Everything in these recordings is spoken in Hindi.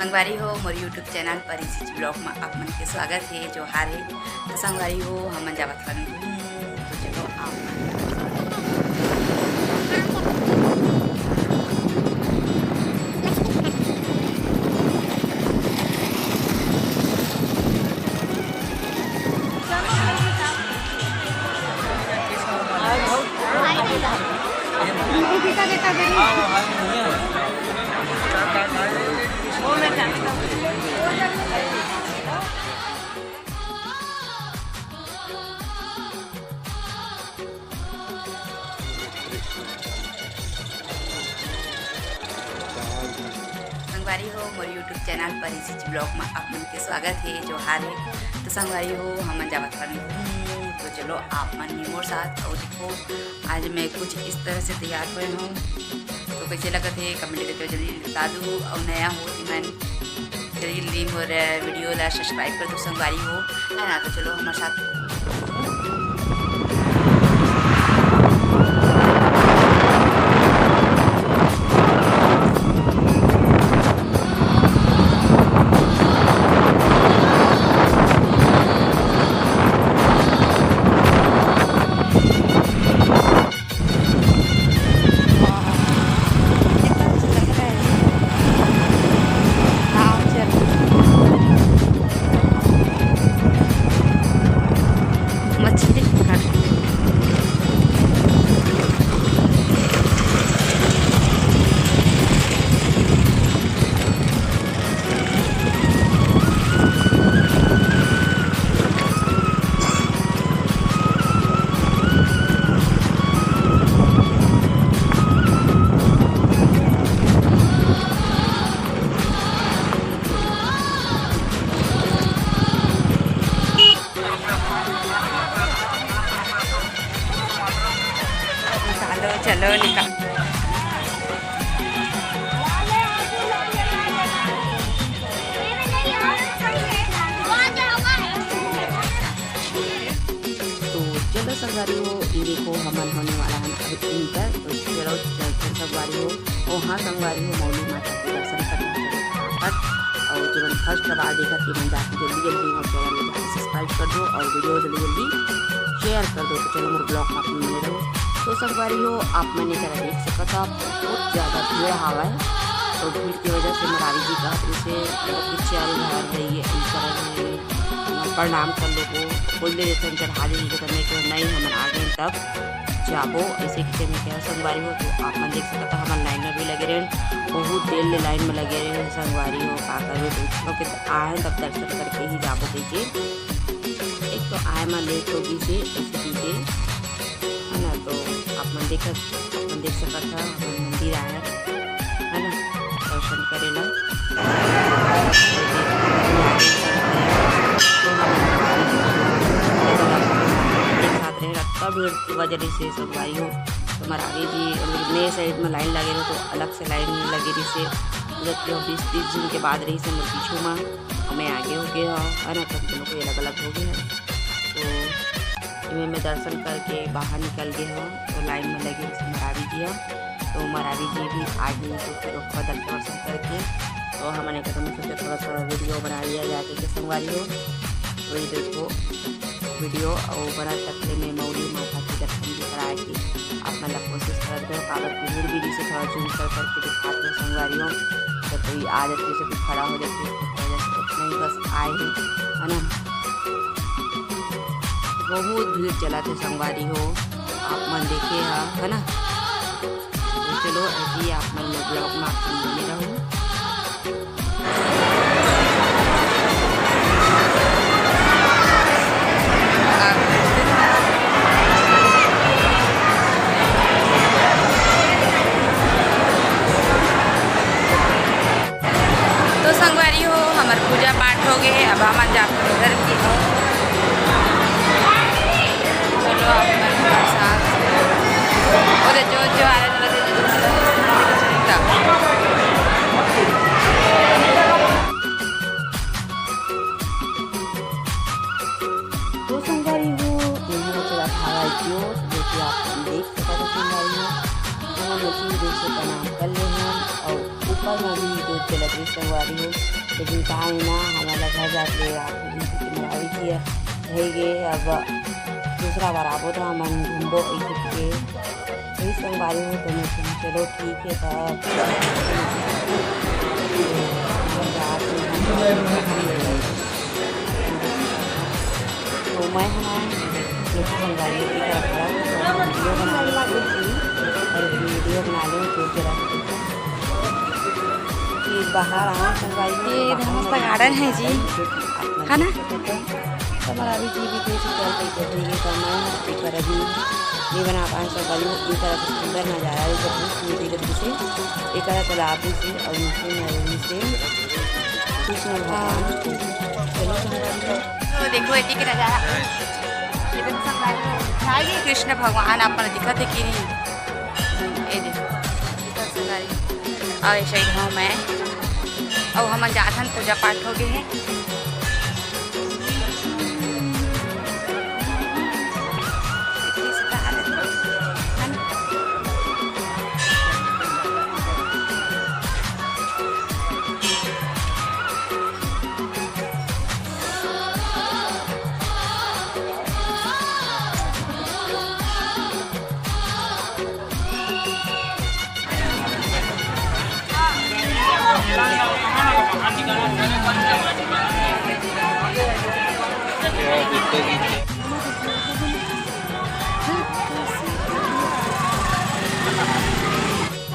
संगवारी हो मोर यूट्यूब चैनल पर इसी ब्लॉग में आप मन के स्वागत है। जोहार है। तो संगवारी हो हम जावत हन, तो चलो आप संगवारी हो मोर यूट्यूब चैनल पर इसी ब्लॉग में आप मन के स्वागत है। जोहार है। तो संगवारी हो हम जावत हन, तो चलो आप मन भी मोर साथ। और देखो आज मैं कुछ इस तरह से तैयार हुए हूँ, तो कैसे लगत है कमेंट करके जल्दी बता दूँ। और नया हो तो मैं जल्दी मोर वीडियो ला सब्सक्राइब कर दो संगवारी हो, है ना। तो चलो हमारे साथ चलो निकाल। तो चलो संगवारी हो, ये देखो हमन होने वाला है इंटर। तो चलो चलते संगवारी हो। और हाँ संगवारी हो, मौली माता के दर्शन करना और जीवन फर्स्ट बार देखा कि मन जाके जल्दी जल्दी और चैनल में सब्सक्राइब कर दो और वीडियो जल्दी जल्दी शेयर कर दो। तो चलो मेरे ब्लॉग में आप मिले रहो। तो संगवारी हो आप मैंने तरह देख सका था बहुत ज़्यादा भीड़ हवा है। तो भीड़ की वजह से मरारी जी का उसे पीछे वाली घर रही है इस तरह प्रणाम कर लो को बोल दे देते हैं चढ़ा देंगे करने के नहीं हम आगे तब जाबो ऐसे किसी में क्या संगवारी हो। तो आप मन देख सकता था हमारे लाइन में भी लगे रहे, बहुत देर ले लाइन में लगे रहे संगवारी हो। का करो तो आए तब दर्शन करके ही जाबो देखिए। एक तो आए मैं लेट होगी से ऐसी चीज़ें है ना। तो अपन देख सकता था मंदिर आया है ना दर्शन करेला। एक साथ रहे रखता भीड़ की वजह से संगवारी हो। तो मरारी जी नए साइड में लाइन लगे रहे, तो अलग से लाइन लगे रही से 20-30 दिन के बाद रही से मेरे पीछू में हमें आगे हो गया है ना। तब दोनों को अलग अलग हो गया। तो मैं दर्शन करके बाहर निकल गए हो, तो लाइन में लगे मरारी जी हम। तो मरारी जी भी आ गई, तो फिर उसका दर्शन करके तो हमने कदम सोचा थोड़ा सा वीडियो बना लिया जाके के संगवारी हो। तो ये देखो वीडियो और बना सकते में मौली माता के दर्शन भी कराए कि आप मतलब कोशिश कर दो। कागज की भीड़ भी से थोड़ा झूम करके दिखाते हैं संगवारी हो। तो कोई आ जाती से कुछ खड़ा हो जाती है नहीं बस आए है ना। बहुत भीड़ चला थे संगवारी हो, आप मन देखे है ना। तो चलो ऐसे ही आप मन ब्लॉग में आप बने रहो। तो संगवारी हो हमारे पूजा पाठ हो गए, अब हम जाकर घर की हो। चलो आप साथ और जो आ रहे तो संगवारी हो यहाँ चला था जो कि आप देख सकते हैं संगवारी हो। तो हम उसी देश से प्रणाम कर ले हैं और ऊपर में भी चलत रही संगवारी हो। लेकिन कहा है ना हमारा घर जाके मरावी थी रह गए। अब दूसरा बार आबो तो हम घूमबो के वही संगवारी हो। तो मैं चलो ठीक है तब तो मैं संगवारी वीडियो बना लूँ जरा बाहर आए संगवारी। ये मस्त गार्डन है जी, है ना। हमारा अभी जी भी कैसे चल रही है तो मैं एक बार अभी नहीं बना पाए संगवारी हो। एक तरह से सुंदर नज़ारा है सब कुछ देखते से एक तरह तालाब से और नीचे नदी से कृष्ण भगवान। चलो तो देखो इतनी के नज़ारा कृष्ण भगवान अपन दिखत है कि ये देखो संगवारी। और ऐसे गाँव में और हम जाथन पूजा पाठ हो गए हैं।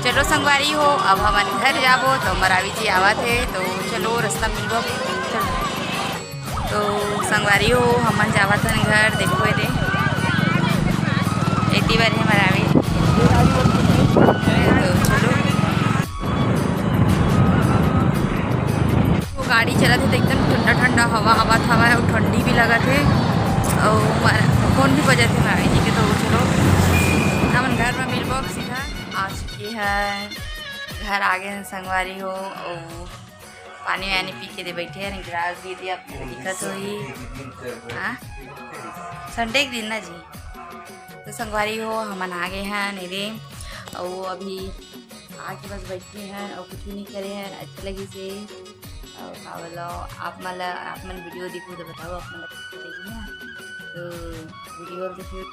चलो संगवारी हो अब हमारे घर जाबो तो मरावी जी आवत है तो चलो रास्ता मिलबो। तो संगवारी हो हमन जावत हन घर। देखो ये इतनी बार है मरावी तो चलो। वो गाड़ी चला थे तो एकदम ठंडा ठंडा हवा आवत हवा है और ठंडी भी लगा थे और फोन भी बजा थे मरावी जी के। तो चलो हमन घर में मिलबो सीधा। आ चुकी है घर आ गए संगवारी हो और पानी वानी पी के दे बैठे हैं। गिलास भी दिया आपको दिक्कत हुई। हाँ संडे के दिन ना जी। तो संगवारी हो हमन आ गए हैं नेरे और अभी आके बस बैठे हैं और कुछ भी नहीं करे हैं। अच्छी लगी से और का बोलो आप मन वीडियो देखो तो बताओ आप मन देखिए ना। तो वीडियो तो शूट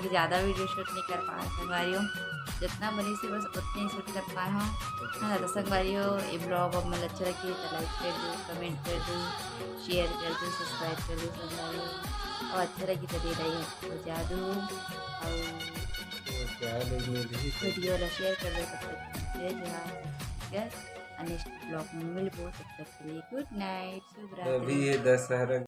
ज़्यादा वीडियो शूट नहीं कर पा रहे संगवारी हो। जितना बनी से बस उतने ही शूट कर पाए हो है ना। तो संगवारी हो ये ब्लॉग अब मतलब अच्छा लगे तो लाइक कर दो, कमेंट कर दो, शेयर कर दो, सब्सक्राइब कर दो संगवारी हो। और अच्छा लगी तो दे रही है तो जादू और वीडियो ला शेयर कर दो। तब तक जहाँ नेक्स्ट ब्लॉग में मिलबो तब तक के लिए गुड नाइट शुभ रात्रि।